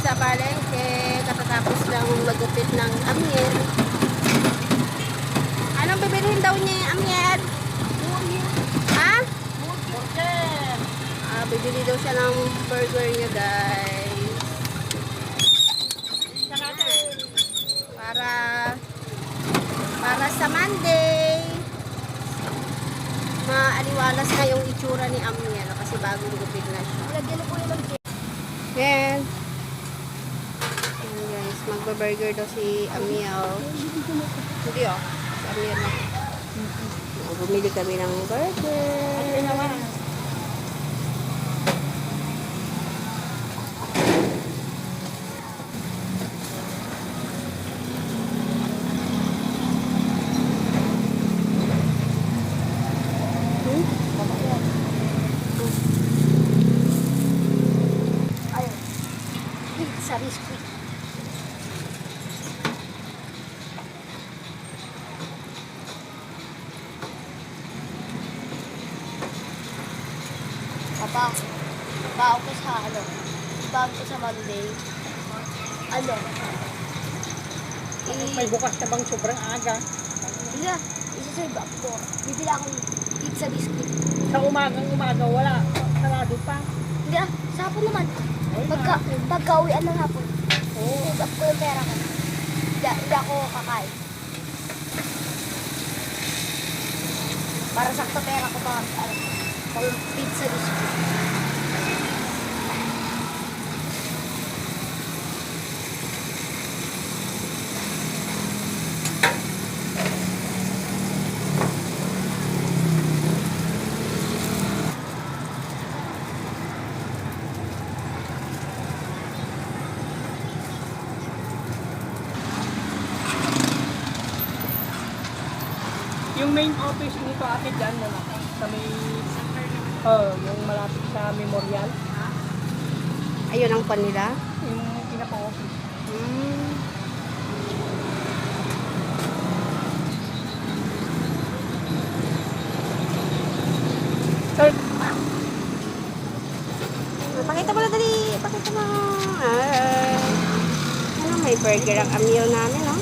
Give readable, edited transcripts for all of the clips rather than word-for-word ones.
Sa palengke, katatapos lang magupit ng amyer. Anong bibilihin daw niya yung amyer? Ha? Burger. Bibili daw siya ng burger niya, guys. Para sa Monday, maaliwalas na yung itsura ni amyer kasi bagong gupit na siya. Yan. Magba-burger daw si Amiel. Hindi si Amiel na. Bumili kami ng burger. Pizza biscuit. Bago ko sa bago ko sa Monday. May bukas na bang sobrang aga? Hindi na, isa-serve ako. Bibili akong pizza biscuit. Sa umaga wala. Sarado pa. Hindi na, sa hapon naman. Pagka-uwian ng hapon. Save up ko yung pera ko. Hindi ako kakain. Para sakto pera ko pang pizza biscuit. Yung main office nito ate dyan na sa may yung malapit sa memorial. Ayun ang pan nila. Yung pinaka-office. Sir, pakita mo na dali. Pakita mo. May burger ang Amiel namin, no?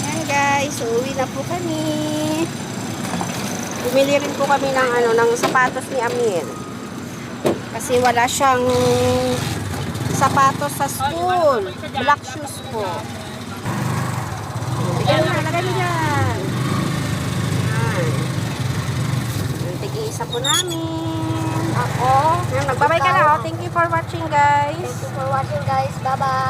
Ayan guys, uuwi na po kami. Bumili rin po kami ng ng sapatos ni Amiel. Kasi wala siyang sapatos sa school. Black shoes po. Bigyan mo, lagay mo dyan. Ayan. Tig-iisa po namin. Ako. Magbabay ka na. Thank you for watching, guys. Thank you for watching, guys. Bye-bye.